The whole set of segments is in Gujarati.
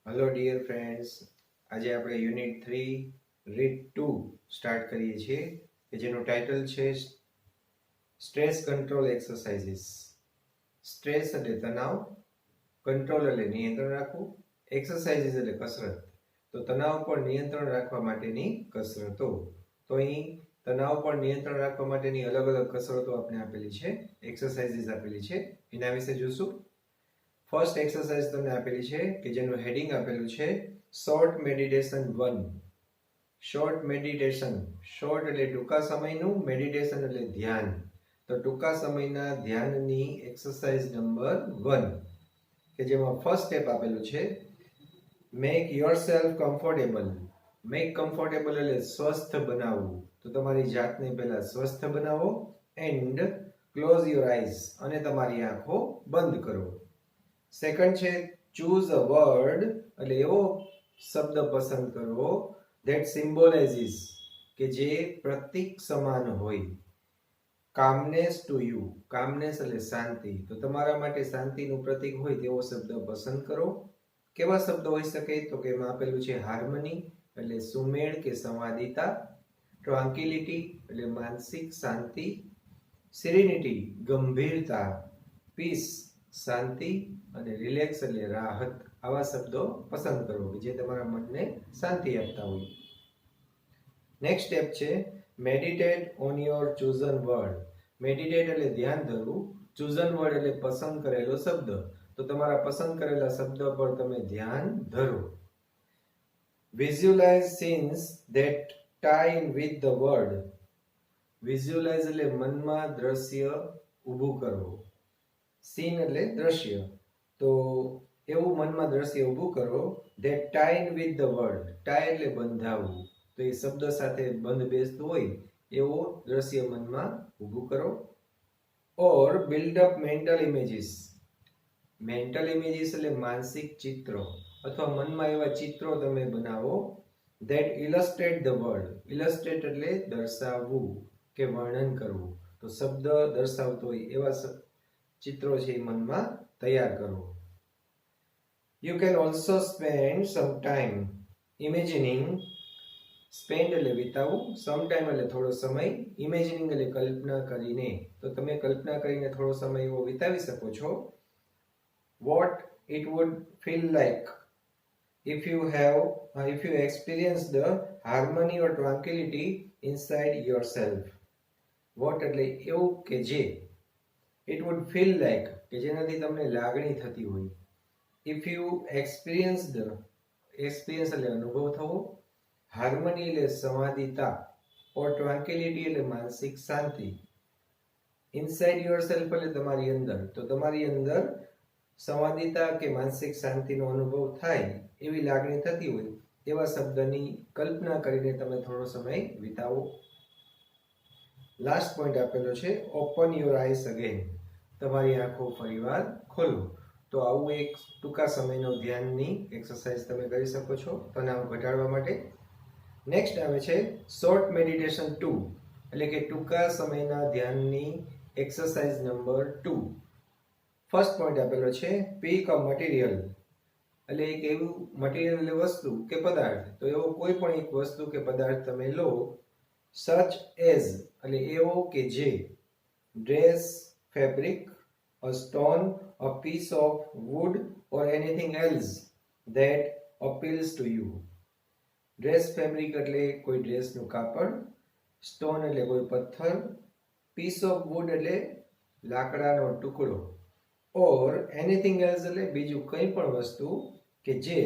હેલો ડિયર ફ્રેન્ડ્સ, આજે આપણે યુનિટ 3 રીડ 2 સ્ટાર્ટ કરીએ છીએ કે જેનું ટાઇટલ છે સ્ટ્રેસ કંટ્રોલ એક્સરસાઇઝીસ. સ્ટ્રેસ એટલે તણાવ, કંટ્રોલ એટલે નિયંત્રણ રાખવું, એક્સરસાઇઝીસ એટલે કસરત. તો તણાવ પર નિયંત્રણ રાખવા માટેની કસરતો. તો અહીં તણાવ પર નિયંત્રણ રાખવા માટેની અલગ અલગ કસરતો આપણે આપેલી છે, એક્સરસાઇઝીસ આપેલી છે. એના વિશે જોશું. ફર્સ્ટ એક્સરસાઇઝ તમને આપેલી છે કે જેનું હેડિંગ આપેલું છે short meditation 1. Short meditation, short એટલે ટૂંકા સમયનું, મેડિટેશન એટલે ધ્યાન. તો ટૂંકા સમયના ધ્યાનની એક્સરસાઇઝ નંબર 1 કે જેમાં ફર્સ્ટ સ્ટેપ આપેલું છે make yourself comfortable. Make comfortable એટલે સ્વસ્થ બનાવવું. તો તમારી જાતને પહેલા સ્વસ્થ બનાવો એન્ડ ક્લોઝ યોર આઈઝ, અને તમારી આંખો બંધ કરો. સેકન્ડ છે ચૂઝ અ વર્ડ, એટલે એવો શબ્દ પસંદ કરો ધેટ સિમ્બોલાઇઝિસ, કે જે પ્રતીક સમાન હોય. કામનેસ ટુ યુ, કામનેસ એટલે શાંતિ. તો તમારા માટે શાંતિનું પ્રતીક હોય તેવો શબ્દ પસંદ કરો. કેવા શબ્દ હોઈ શકે? તો કે એમાં આપેલું છે હાર્મની એટલે સુમેળ કે સંવાદિતા, ટ્રાન્ક્વિલિટી એટલે માનસિક શાંતિ, સેરેનિટી ગંભીરતા, પીસ શાંતિ, અને રિલેક્સ એટલે રાહત. આવા શબ્દો પસંદ કરો કે જે તમારા મનને શાંતિ આપતા હોય. નેક્સ્ટ સ્ટેપ છે meditate on your chosen word. Meditate એટલે ધ્યાન ધરવું, ચોઝન વર્ડ એટલે પસંદ કરેલો શબ્દ. તો તમારા પસંદ કરેલા શબ્દ પર તમે ધ્યાન ધરો. Visualise scenes that tie in with the word. Visualise એટલે મનમાં દ્રશ્ય ઊભું કરવું. સીન એટલે દ્રશ્ય. તો એવું મનમાં દ્રશ્ય ઊભું કરો that tie in with the word. Tie એટલે બંધાવવું. તો એ શબ્દ સાથે બંધ બેસતું હોય એવો દ્રશ્ય મનમાં ઊભું કરો. Or build up mental images. Mental images એટલે માનસિક ચિત્રો, અથવા મનમાં એવા ચિત્રો તમે બનાવો that illustrate the word. Illustrate એટલે દર્શાવવું કે વર્ણન કરવું. તો શબ્દ દર્શાવતો હોય એવા ચિત્રો છે એ મનમાં તૈયાર કરો. You can also spend some time imagining. Spend એટલે વિતાવવું, સમ ટાઈમ એટલે થોડો સમય, ઇમેજિનિંગ એટલે કલ્પના કરીને. તો તમે કલ્પના કરીને થોડો સમય એવો વિતાવી શકો છો. What it would feel like if you experience the harmony or tranquility inside yourself. What એટલે એવું કે જે, it would feel like કે જેનાથી તમને લાગણી થતી હોય. If you experience એટલે અનુભવ થવો, હાર્મની એટલે સંવાદિતા, or tranquility એટલે માનસિક શાંતિ, inside yourself એટલે તમારી અંદર. તો તમારી અંદર સંવાદિતા કે માનસિક શાંતિનો અનુભવ થાય એવી લાગણી થતી હોય એવા શબ્દની કલ્પના કરીને તમે થોડો સમય વિતાવો. લાસ્ટ પોઈન્ટ આપેલો છે ઓપન યોર આઈઝ અગેન. તમારી આંખો ફરીવાર ખોલો. તો આવું એક ટૂંકા સમયનો ધ્યાનની એક્સરસાઇઝ તમે કરી શકો છો તણાવ ઘટાડવા માટે. નેક્સ્ટ આવે છે શોર્ટ મેડિટેશન 2, એટલે કે ટૂંકા સમયના ધ્યાનની એક્સરસાઇઝ નંબર 2. ફર્સ્ટ પોઈન્ટ આપેલો છે પિક અ મટીરિયલ, એટલે એક એવું મટીરિયલ એટલે વસ્તુ કે પદાર્થ. તો એવો કોઈ પણ એક વસ્તુ કે પદાર્થ તમે લો. સચ એઝ એટલે એવો કે જે, dress, fabric, a stone, a piece of wood, or anything else that appeals to you. Dress fabric એટલે કોઈ ડ્રેસનું કાપડ, સ્ટોન એટલે કોઈ પથ્થર, પીસ ઓફ વુડ એટલે લાકડાનો ટુકડો, ઓર એનીથિંગ એલ્સ એટલે બીજું કંઈ પણ વસ્તુ કે જે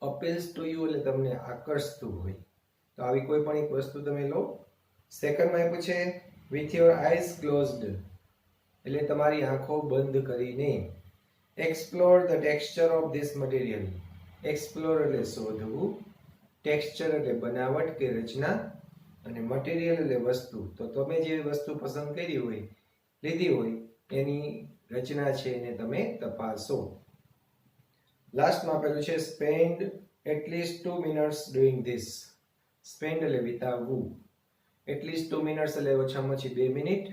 અપીલ્સ ટુ યુ એટલે તમને આકર્ષતું હોય. તો આવી કોઈ પણ એક વસ્તુ તમે લો. સેકન્ડમાં આપ્યું છે વિથ યોર આઈઝ ક્લોઝડ, એટલે તમારી આંખો બંધ કરીને. Explore the texture of this material. Explore એટલે શોધવું, ટેક્સચર એટલે બનાવટ કે રચના, અને મટીરિયલ એટલે વસ્તુ. તો તમે જે વસ્તુ પસંદ કરી હોય, લીધી હોય, એની રચના છે એને તમે તપાસો. લાસ્ટમાં આપેલું છે spend at least 2 minutes doing this. Spend એટલે વિતાવવું, એટલીસ્ટ 2 minutes એટલે ઓછામાં ઓછી 2 મિનિટ.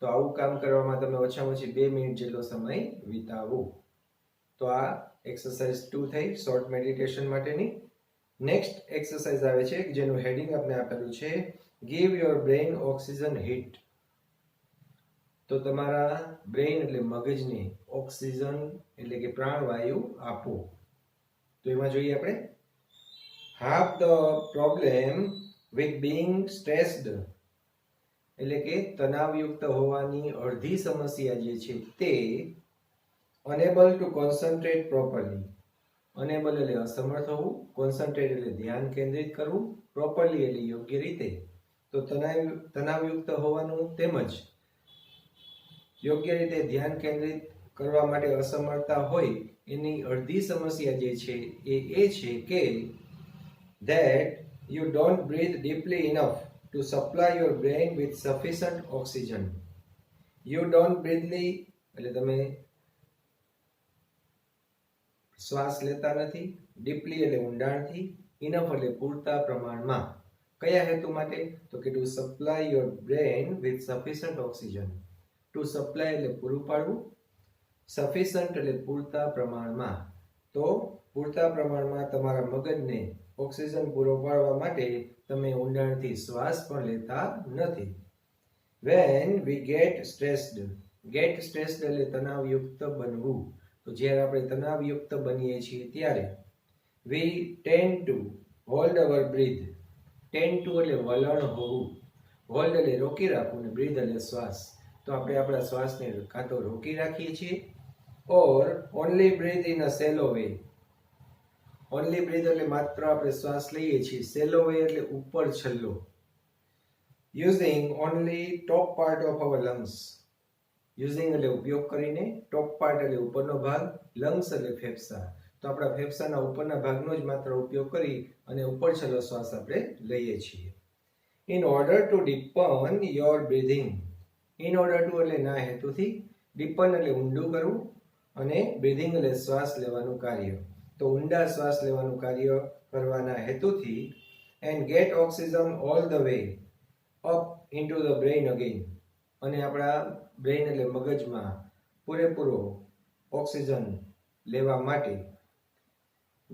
તો આવું કામ કરવામાં તમે ઓછામાં ઓછી 2 મિનિટ જેટલો સમય વિતાવો. તો આ એક્સરસાઇઝ 2 થઈ શોર્ટ મેડિટેશન માટેની. નેક્સ્ટ એક્સરસાઇઝ આવે છે જેનું હેડિંગ આપણે આપેલું છે give your brain oxygen hit. તો તમારા બ્રેઇન એટલે મગજને ઓક્સિજન એટલે કે પ્રાણવાયુ આપો. તો એમાં જોઈએ આપણે half the problem with being stressed એટલે કે તણાવયુક્ત હોવાની અડધી સમસ્યા જે છે તે unable to concentrate properly. unable એટલે અસમર્થ હોવું, concentrate એટલે ધ્યાન કેન્દ્રિત કરવું, properly એટલે યોગ્ય રીતે. તો તણાવયુક્ત હોવાનું તેમજ યોગ્ય રીતે ધ્યાન કેન્દ્રિત કરવા માટે અસમર્થતા હોય એની અડધી સમસ્યા જે છે એ છે કે that you don't breathe deeply enough to supply your brain with sufficient oxygen. You don't breathe એટલે તમે શ્વાસ લેતા નથી, ડીપલી એટલે ઊંડાણથી, ઇનફ એટલે પૂરતા પ્રમાણમાં. કયા હેતુ માટે? તો કે to supply your brain with sufficient oxygen. To supply એટલે પૂરું પાડવું, સફિશન્ટ એટલે પૂરતા પ્રમાણમાં. તો પૂરતા પ્રમાણમાં તમારા મગજને ઓક્સિજન પૂરો પાડવા માટે તમે ઊંડાણથી શ્વાસ પણ લેતા નથી. When we get stressed એટલે તણાવયુક્ત બનવું. તો જ્યારે આપણે તણાવયુક્ત બનીએ છીએ ત્યારે we tend to hold our breath. tend to એટલે વલણ હોવું, hold એટલે રોકી રાખવું અને breathe એટલે શ્વાસ. તો આપણે આપણા શ્વાસને કાં તો રોકી રાખીએ છીએ or only breathe in a shallow way. only breathe એટલે માત્ર આપણે શ્વાસ લઈએ છીએ, shallow way એટલે ઉપર છલ્લો. using only top part of our lungs. using એટલે ઉપયોગ કરીને, top part એટલે ઉપરનો ભાગ, lungs એટલે ફેફસા. તો આપણા ફેફસાના ઉપરના ભાગનો જ માત્ર ઉપયોગ કરી અને ઉપર છલ્લો શ્વાસ આપણે લઈએ છીએ. in order to deepen your breathing. in order to એટલે ના હેતુથી, deepen એટલે ઊંડું કરવું અને breathing એટલે શ્વાસ લેવાનું કાર્ય. તો ઊંડા શ્વાસ લેવાનું કાર્ય કરવાના હેતુથી and get oxygen all the way up into the brain again. અને આપણા બ્રેઇન એટલે મગજમાં પૂરેપૂરો ઓક્સિજન લેવા માટે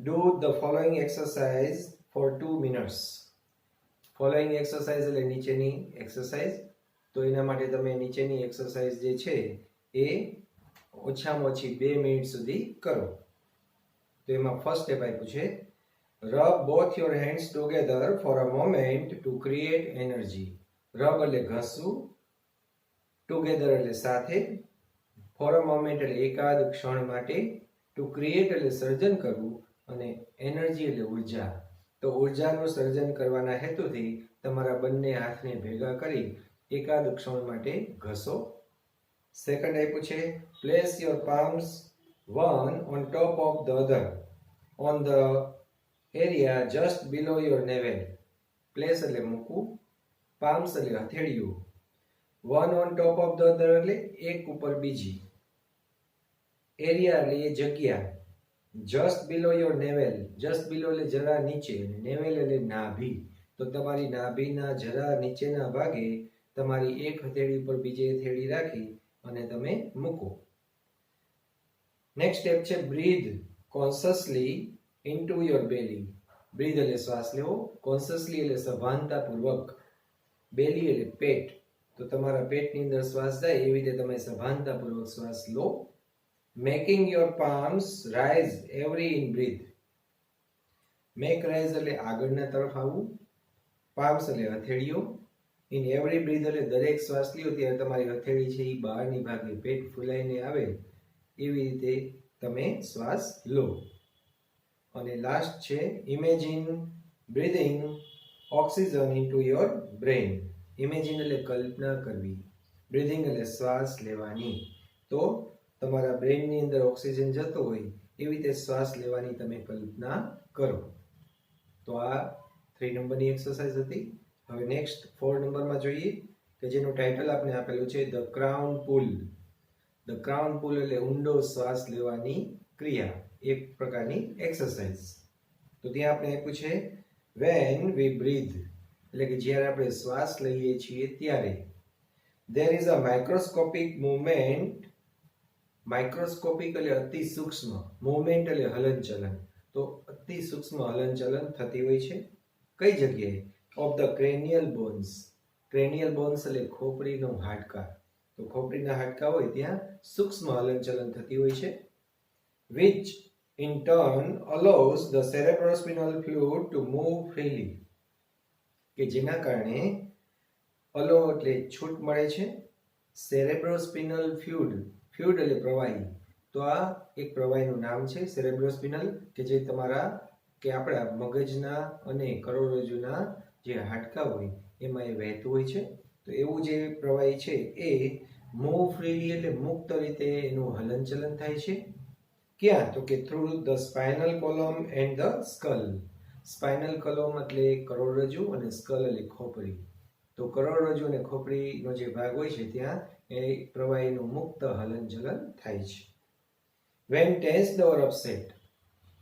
do the following exercise for 2 minutes. following exercise એટલે નીચેની એક્સરસાઇઝ. તો એના માટે તમે નીચેની એક્સરસાઇઝ જે છે એ ઓછામાં ઓછી 2 મિનિટ સુધી કરો. તો એમાં ફર્સ્ટ સ્ટેપ આપ્યું છે rub both your hands together for a moment to create energy. rub એટલે ઘસવું, together એટલે સાથે, for a moment એટલે એકાદ ક્ષણ માટે, to create એટલે સર્જન કરવું અને એનર્જી એટલે ઉર્જા. તો ઉર્જાનું સર્જન કરવાના હેતુથી તમારા બંને હાથને ભેગા કરી એકાદ ક્ષણ માટે ઘસો. સેકન્ડ આપ્યું છે place your palms one on top of the other on the area just below your navel. place એટલે મૂકવું, palms એટલે હથેળીઓ, one on top of the other એટલે એક ઉપર બીજી, એરિયા એટલે એ જગ્યા, just below your navel. just below એટલે જરા નીચે, navel એટલે નાભી. તો તમારી નાભીના જરા નીચેના ભાગે તમારી એક હથેળી પર બીજી હથેળી રાખી અને તમે મૂકો. નેક્સ્ટ સ્ટેપ છે breathe consciously into your belly. breathe એટલે શ્વાસ લેવો, consciously એટલે સભાનતાપૂર્વક, belly એટલે પેટ. તો તમારા પેટની અંદર શ્વાસ જાય એવી રીતે તમે સભાનતાપૂર્વક શ્વાસ લો. making your palms rise every in breath. make rise એટલે આગળના તરફ આવવું, palms એટલે હથેળીઓ, in every breath એટલે દરેક શ્વાસ લ્યો ત્યારે તમારી હથેળી છે એ બહારની ભાગે પેટ ફૂલાઈને આવે એવી રીતે તમે શ્વાસ લો. અને લાસ્ટ છે imagine breathing oxygen into your brain. imagine એટલે કલ્પના કરવી, breathing એટલે શ્વાસ લેવાની. તો તમારા બ્રેઇનની અંદર ઓક્સિજન જતો હોય એવી રીતે શ્વાસ લેવાની તમે કલ્પના કરો. તો આ 3 નંબરની એક્સરસાઇઝ હતી. હવે નેક્સ્ટ 4 નંબરમાં જોઈએ કે જેનું ટાઇટલ આપણે આપેલું છે the crown pull. The crown pull એટલે ઊંડો શ્વાસ લેવાની ક્રિયા, એક પ્રકારની એક્સરસાઇઝ. તો ત્યાં આપણે આપ્યું છે when we breathe એટલે કે જ્યારે આપણે શ્વાસ લઈએ છીએ ત્યારે there is a microscopic movement microscopic એટલે અતિ સૂક્ષ્મ, મૂવમેન્ટ એટલે હલનચલન. તો અતિ સૂક્ષ્મ હલનચલન થતી હોય છે કઈ જગ્યાએ? Of the cranial bones. Cranial bones એટલે ખોપડીનું હાડકા. તો ખોપડીના હાડકા હોય ત્યાં સૂક્ષ્મ હલનચલન થતી હોય છે. which in turn allows the cerebrospinal fluid to move freely. કે જેના કારણે અલો એટલે છૂટ મળે છે. સેરેબ્રોસ્પિનલ ફ્લુઇડ, ફ્લુઇડ એટલે પ્રવાહી. તો આ એક પ્રવાહીનું નામ છે સેરેબ્રોસ્પિનલ, કે જે તમારા કે આપણા મગજના અને કરોડરજ્જુના જે હાડકા હોય એમાં એ વહેતું હોય છે. તો એવું જે પ્રવાહી છે એ મૂવ ફ્રીલી એટલે મુક્ત રીતે એનું હલનચલન થાય છે. ક્યાં? તો કે through the spinal column and the skull. Spinal column એટલે કરોડરજ્જુ અને સ્કલ એટલે ખોપડી. તો કરોડરજ્જુ અને ખોપડીનો જે ભાગ હોય છે ત્યાં એ પ્રવાહીનું મુક્ત હલનચલન થાય છે. when tensed or upset.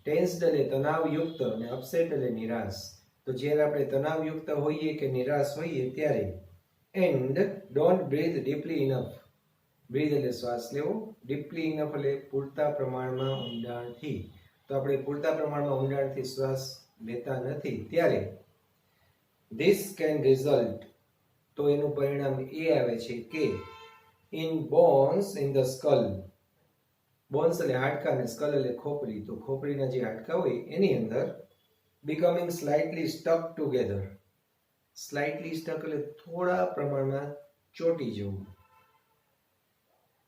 ટેન્સ્ડ એટલે તણાવયુક્ત અને અપસેટ એટલે નિરાશ. તો જ્યારે આપણે તણાવયુક્ત હોઈએ કે નિરાશ હોઈએ ત્યારે and don't breathe deeply enough. Breathe એટલે શ્વાસ લેવો, ડીપલી ઇનફ એટલે પૂરતા પ્રમાણમાં ઊંડાણથી. તો આપણે પૂરતા પ્રમાણમાં ઊંડાણથી શ્વાસ લેતા નથી ત્યારે ધીસ કેન રિઝલ્ટ. તો એનું પરિણામ એ આવે છે કે in bones in the skull. Bones એટલે હાડકા અને સ્કલ એટલે ખોપડી. તો ખોપડીના જે હાડકા હોય એની અંદર becoming slightly stuck together. Slightly stuck એટલે થોડા પ્રમાણમાં ચોટી જવું.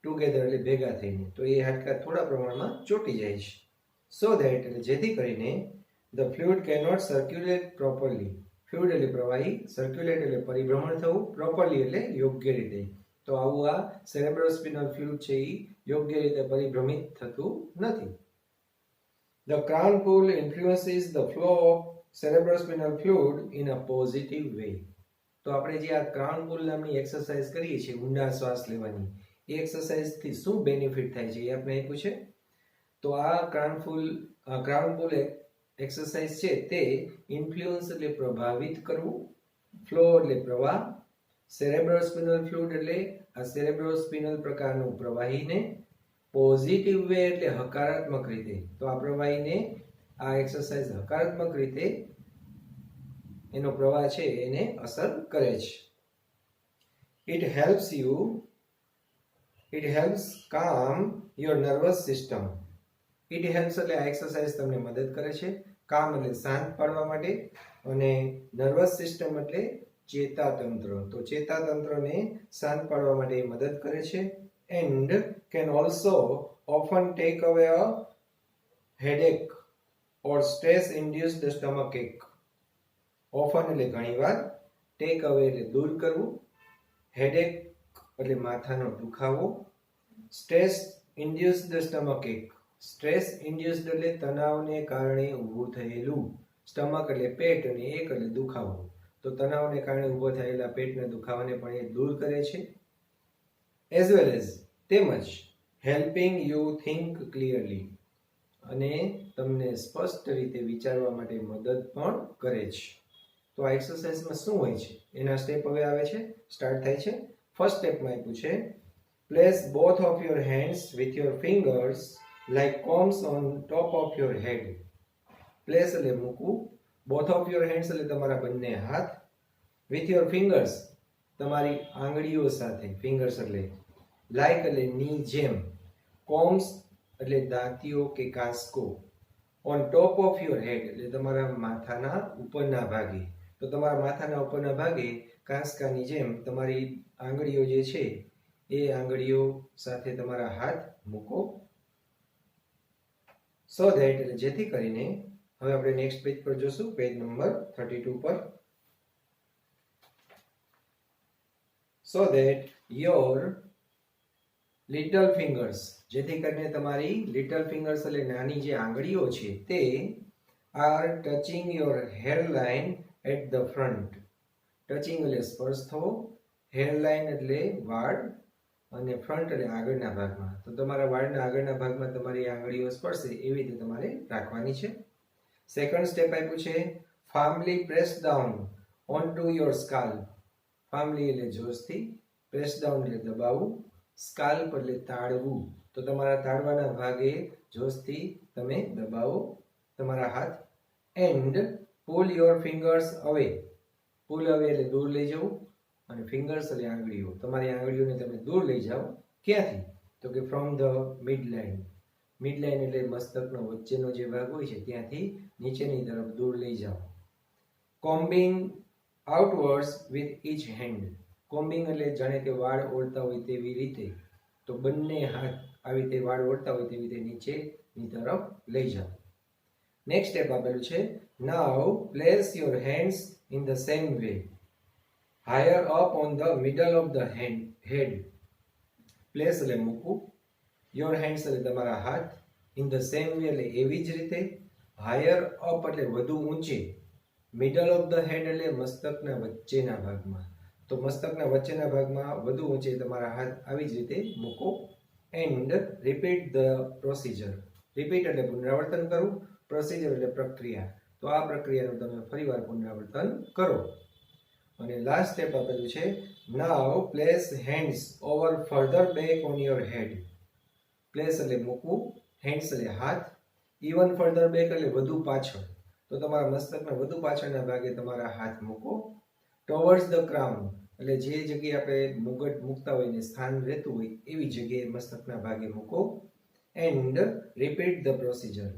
ટુગેધર એટલે ભેગા થઈને. તો એ હાડકા થોડા પ્રમાણમાં ચોટી જાય છે. સો ધેટ એટલે જેથી કરીને the fluid cannot circulate properly. Fluid એટલે પ્રવાહી, સર્ક્યુલેટ એટલે પરિભ્રમણ થવું, પ્રોપરલી એટલે યોગ્ય રીતે. તો આવું આ સેરેબ્રોસ્પિનલ ફ્લુઇડ છે એ યોગ્ય રીતે પરિભ્રમિત થતું નથી. The crown pull influences the flow of cerebrospinal fluid in a positive way. તો આપણે જે આ ક્રાઉન પુલ નામની એક્સરસાઇઝ કરીએ છીએ ઊંડા શ્વાસ લેવાની, એ એક્સરસાઇઝ થી શું બેનિફિટ થાય છે એ આપણે આપ્યું છે. તો આ ક્રાઉન પુલ એક્સરસાઇઝ છે તે ઇન્ફ્લુઅન્સ એટલે પ્રભાવિત કરવું, ફ્લો એટલે પ્રવાહ, સેરેબ્રોસ્પિનલ ફ્લુઇડ એટલે આ સેરેબ્રોસ્પિનલ પ્રકારનું પ્રવાહીને, પોઝિટિવ વે એટલે હકારાત્મક રીતે. તો આ પ્રવાહીને આ એક્સરસાઇઝ હકારાત્મક રીતે એનો પ્રવાહ છે એને અસર કરે છે. It helps calm your nervous system. It helps એટલે આ એક્સરસાઇઝ તમને મદદ કરે છે. કામ એટલે શાંત પાડવા માટે, અને નર્વસ સિસ્ટમ એટલે ચેતાતંત્ર. તો ચેતાતંત્રને શાંત પાડવા માટે મદદ કરે છે. and can also often take away a headache or stress induced stomach ache. often એટલે ઘણીવાર, take away એટલે દૂર કરવું, headache એટલે માથાનો દુખાવો, stress induced stomach ache. Stress induced એટલે તણાવને કારણે ઊભું થયેલું, સ્ટમક એટલે પેટ અને એક એટલે દુખાવો. તો તણાવને કારણે ઊભો થયેલા પેટના દુખાવાને પણ એ દૂર કરે છે. as well as તેમજ helping you think clearly, અને તમને સ્પષ્ટ રીતે વિચારવા માટે મદદ પણ કરે છે. તો આ એક્સરસાઇઝમાં શું હોય છે એના સ્ટેપ હવે આવે છે, સ્ટાર્ટ થાય છે. ફર્સ્ટ સ્ટેપમાં આપ્યું છે place both of your hands with your fingers like combs on top of your head. place એટલે મૂકવું, both of your hands એટલે તમારા બંને હાથ, with your fingers તમારી આંગળીઓ સાથે, fingers એટલે like એટલે ની જેમ, combs એટલે દાંતીઓ કે કાસ્કો, on top of your head એટલે તમારા માથાના ઉપરના ભાગે. તો તમારા માથાના ઉપરના ભાગે કાંસકાની જેમ તમારી આંગળીઓ જે છે એ આંગળીઓ સાથે તમારા હાથ મૂકો. સો ધેટ એટલે જેથી કરીને, હવે આપણે નેક્સ્ટ પેજ પર જોશું, પેજ નંબર 32 પર. So that your little fingers, જેથી કરીને તમારી લિટલ ફિંગર્સ એટલે નાની જે આંગળીઓ છે તે are touching your hairline at the front. Touching એટલે સ્પર્શ થવો, હેરલાઇન એટલે વાળ, અને ફ્રન્ટ એટલે આગળના ભાગમાં. તો તમારા વાળના આગળના ભાગમાં તમારી આંગળીઓ સ્પર્શે એવી રીતે તમારે રાખવાની છે. સેકન્ડ સ્ટેપ આપ્યું છે firmly press down on to your scalp. Firmly એટલે જોશથી, પ્રેસ ડાઉન એટલે દબાવવું, સ્કાલ્પ એટલે તાળવું. તો તમારા તાળવાના ભાગે જોશથી તમે દબાવો તમારા હાથ એન્ડ પુલ યોર ફિંગર્સ અવે. પુલ અવે એટલે દૂર લઈ જવું અને ફિંગર્સ એટલે આંગળીઓ. તમારી આંગળીઓને તમે દૂર લઈ જાઓ. ક્યાંથી? તો કે from the mid line. Mid line એટલે મસ્તકનો વચ્ચેનો જે ભાગ હોય છે ત્યાંથી નીચેની તરફ દૂર લઈ જાઓ. Combing outwards with each hand. Combing એટલે જાણે કે વાળ ઓળતા હોય તેવી રીતે. તો બંને હાથ આવી રીતે વાળ ઓળતા હોય તેવી રીતે નીચેની તરફ લઈ જાઓ. નેક્સ્ટ સ્ટેપ આપેલું છે now place your hands in the same way higher up on the middle of the head. Place એટલે મૂકવું, યોર હેન્ડ્સ એટલે તમારા હાથ, ઇન ધ સેમ વે એટલે એવી જ રીતે, હાયર અપ એટલે વધુ ઊંચે, મિડલ ઓફ ધ હેડ એટલે મસ્તકના વચ્ચેના ભાગમાં. તો મસ્તકના વચ્ચેના ભાગમાં વધુ ઊંચે તમારા હાથ આવી જ રીતે મૂકો. And repeat the procedure. Repeat એટલે પુનરાવર્તન કરવું, પ્રોસિજર એટલે પ્રક્રિયા. તો આ પ્રક્રિયાનું તમે ફરીવાર પુનરાવર્તન કરો. અને લાસ્ટ સ્ટેપ આપેલું છે now place hands over further back on your head. Place એટલે મૂકવું, હેન્ડ્સ એટલે હાથ, ઇવન ફર્ધર બેક એટલે વધુ પાછળ. તો તમારા મસ્તકના વધુ પાછળના ભાગે તમારા હાથ મૂકો. ટોવર્ડ્સ ધ ક્રાઉન એટલે જે જગ્યાએ આપણે મુગટ મૂકતા હોય ને સ્થાન રહેતું હોય એવી જગ્યાએ મસ્તકના ભાગે મૂકો. And repeat the procedure.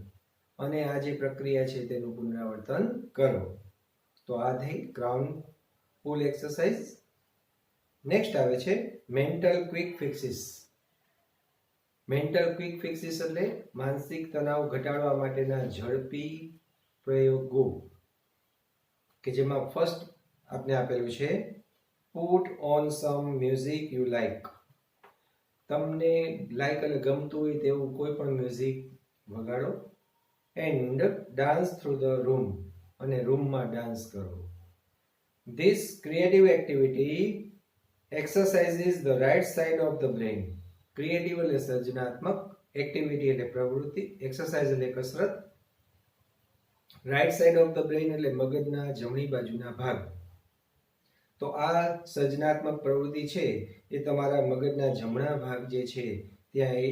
અને આ જે પ્રક્રિયા છે તેનું પુનરાવર્તન કરો. તો આ થઈ ક્રાઉન પુલ એક્સરસાઇઝ. નેક્સ્ટ આવે છે મેન્ટલ ક્વિક ફિક્સિસ. મેન્ટલ ક્વિક ફિક્સિસ એટલે માનસિક તણાવ ઘટાડવા માટેના ઝડપી પ્રયોગો કે જેમાં ફર્સ્ટ આપણે આપેલું છે put on some music you like. તમને લાઈક એટલે ગમતું હોય તેવું કોઈ પણ મ્યુઝિક વગાડો. And dance through the room અને રૂમમાં ડાન્સ કરો. This creative activity exercises the right side of the brain. Creative એટલે સર્જનાત્મક, એક્ટિવિટી એટલે પ્રવૃત્તિ, એક્સરસાઇઝ એટલે કસરત. Right side of the brain એટલે મગજના જમણી બાજુના ભાગ. તો આ સર્જનાત્મક પ્રવૃત્તિ છે એ તમારા મગજના જમણા ભાગ જે છે ત્યાં એ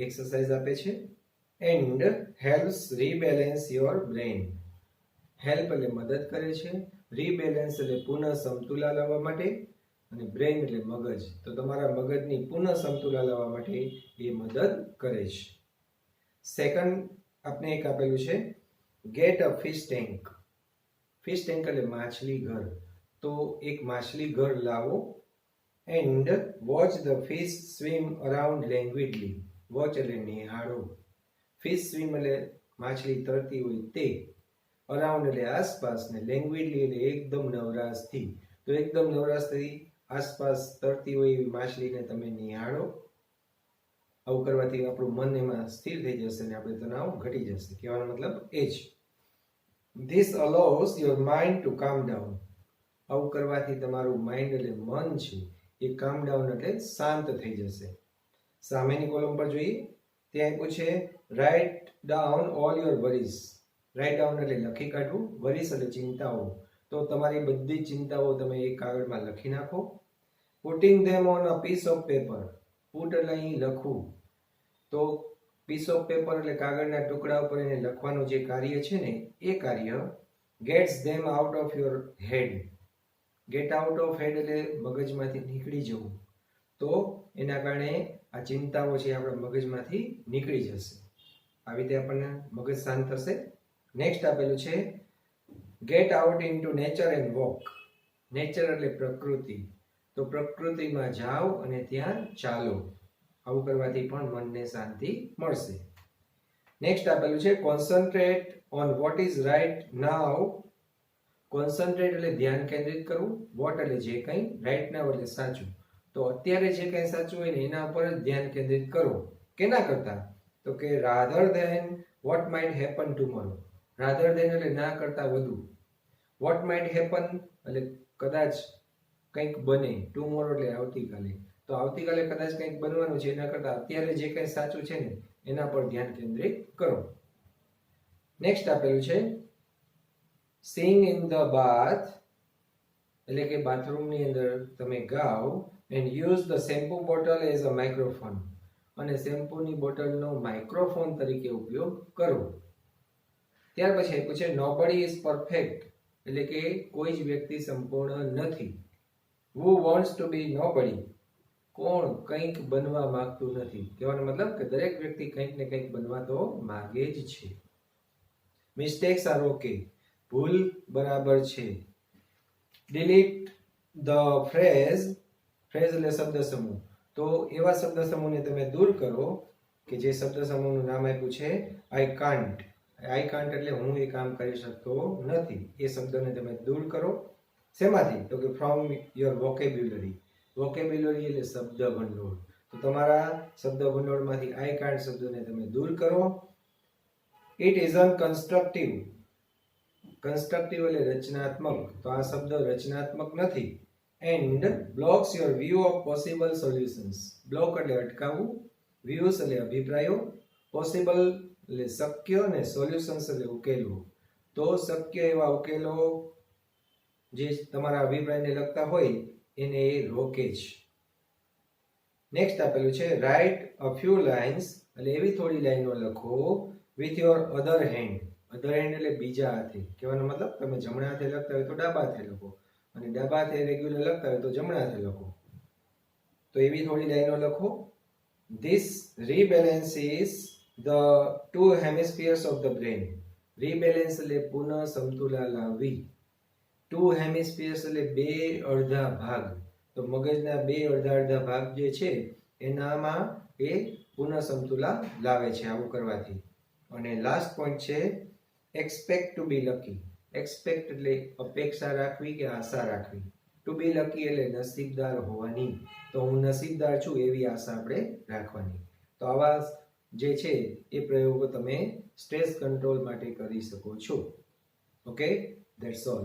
એક્સરસાઇઝ આપે છે. And helps rebalance your brain. Help એટલે મદદ કરે છે, રીબેલેન્સ એટલે પુનઃ સમતુલા લાવવા માટે, અને બ્રેઇન એટલે મગજ. તો તમારા મગજની પુનઃ સમતુલા લાવવા માટે એ મદદ કરે છે. સેકન્ડ આપણે એક આપેલું છે get a fish tank. Fish tank એટલે માછલી ઘર. તો એક માછલી ઘર લાવો. And watch the fish swim around languidly. Watch એટલે નિહાળો, ફિશ સ્વિમ એટલે માછલી તરતી હોય તે, અરાઉન્ડ એટલે આસપાસ, ને લેંગ્વિડલી એટલે એકદમ નવરાશથી. તો એકદમ નવરાશથી આસપાસ તરતી હોય એવી માછલીને તમે નિહાળો. આવું કરવાથી આપણું મન એમાં સ્થિર થઈ જશે અને આપણે તણાવ ઘટી જશે. કહેવાનો મતલબ એ જ. This allows your mind to કામ ડાઉન. આવું કરવાથી તમારું માઇન્ડ એટલે મન છે એ કામ ડાઉન એટલે શાંત થઈ જશે. સામેની કોલમ પર જોઈએ ત્યાં આપ્યું છે write down all your worries. Write down એટલે લખી કાઢવું, વરીઝ એટલે ચિંતાઓ. તો તમારી બધી ચિંતાઓ તમે એક કાગળમાં લખી નાખો. Putting them on a piece of paper. Put એટલે અહીં લખવું. તો પીસ ઓફ પેપર એટલે કાગળના ટુકડા ઉપર એને લખવાનું જે કાર્ય છે ને એ કાર્ય gets them out of your head. Get out of head એટલે મગજમાંથી નીકળી જવું. તો એના કારણે આ ચિંતાઓ છે આપણા મગજમાંથી નીકળી જશે. આવી રીતે આપણને મગજ શાંત થશે. નેક્સ્ટ આપેલું છે get out into nature and walk. Nature એટલે પ્રકૃતિ. તો પ્રકૃતિમાં જાઓ અને ત્યાં ચાલો. આવું કરવાથી પણ મનને શાંતિ મળશે. નેક્સ્ટ આપેલું છે concentrate on what is right now. Concentrate એટલે ધ્યાન કેન્દ્રિત કરવું, વોટ એટલે જે કંઈ, રાઇટ નાઉ એટલે સાચું. તો અત્યારે જે કંઈ સાચું હોય ને એના ઉપર જ ધ્યાન કેન્દ્રિત કરો. કેના કરતા? તો કે rather than what might happen tomorrow. Rather than એટલે ના કરતા વધુ. વોટ માઇટ હેપન એટલે કદાચ કંઈક બને, ટુમોરો એટલે આવતીકાલે. તો આવતીકાલે કદાચ કંઈક બનવાનું છે એના કરતા અત્યારે જે કંઈ સાચું છે ને એના પર ધ્યાન કેન્દ્રિત કરો. નેક્સ્ટ આપેલું છે સિંગ ઇન ધ બાથ એટલે કે બાથરૂમની અંદર તમે ગાઓ. And use the shampoo bottle as a microphone. અને શેમ્પૂની બોટલનો માઇક્રોફોન તરીકે ઉપયોગ કરવો. ત્યાર પછી આપ્યું છે નોબડી ઇઝ પરફેક્ટ, એટલે કે કોઈ જ વ્યક્તિ સંપૂર્ણ નથી. હુ વોન્ટ્સ ટુ બી નોબડી, કોણ કંઈક બનવા માંગતું નથી. કહેવાનો મતલબ કે દરેક વ્યક્તિ કંઈક ને કંઈક બનવા તો માંગે જ છે. મિસ્ટેક્સ આર ઓકે, ભૂલ બરાબર છે. ડિલીટ ધ ફ્રેઝ, ફ્રેઝ એટલે શબ્દ સમૂહ, તો એવા શબ્દ સમૂહને તમે દૂર કરો કે જે શબ્દ સમૂહનું નામ આપ્યું છે આઈ કાન્ટ. આઈ કાન્ટ એટલે હું એ કામ કરી શકતો નથી. એ શબ્દને તમે દૂર કરો. શેમાંથી? તો કે ફ્રોમ યોર વોકેબ્યુલરી. વોકેબ્યુલરી એટલે શબ્દ ભંડોળ. તો તમારા શબ્દ ભંડોળમાંથી આઈ કાન્ટ શબ્દને તમે દૂર કરો. It isn't constructive. કન્સ્ટ્રક્ટિવ એટલે રચનાત્મક, તો આ શબ્દ રચનાત્મક નથી. And blocks your view of possible solutions. Block એટલે અટકાવવું, વ્યૂઝ એટલે અભિપ્રાયો, પોસિબલ એટલે શક્ય, અને સોલ્યુશન્સ એટલે ઉકેલો. તો શક્ય એવા ઉકેલો જે તમારા અભિપ્રાયને લગતા હોય એને એ રોકે છે. નેક્સ્ટ આપેલું છે રાઇટ અ ફ્યુ લાઇન્સ, એટલે એવી થોડી લાઈનો લખો with your other hand. Other hand એટલે બીજા હાથે. કહેવાનો મતલબ તમે જમણા હાથે લખતા હોય તો ડાબા હાથે લખો, અને ડાબા હાથે રેગ્યુલર લખતા હોય તો જમણા હાથે લખો. તો એવી થોડી લાઈનો લખો. This rebalances the two hemispheres of the brain. Rebalance એટલે પુનઃ સમતુલા લાવવી. ટુ હેમિસ્ફિયર્સ એટલે બે અડધા ભાગ. તો મગજના બે અડધા ભાગ જે છે એનામાં એ પુનઃ સમતુલા લાવે છે આવું કરવાથી. અને લાસ્ટ પોઈન્ટ છે એક્સપેક્ટ ટુ બી લકી. એક્સપેક્ટ એટલે અપેક્ષા રાખવી કે આશા રાખવી. ટુ બી લકી એટલે નસીબદાર હોવાની. તો હું નસીબદાર છું એવી આશા આપણે રાખવાની. તો આવા જે છે એ પ્રયોગો તમે સ્ટ્રેસ કંટ્રોલ માટે કરી શકો છો. Okay, that's all.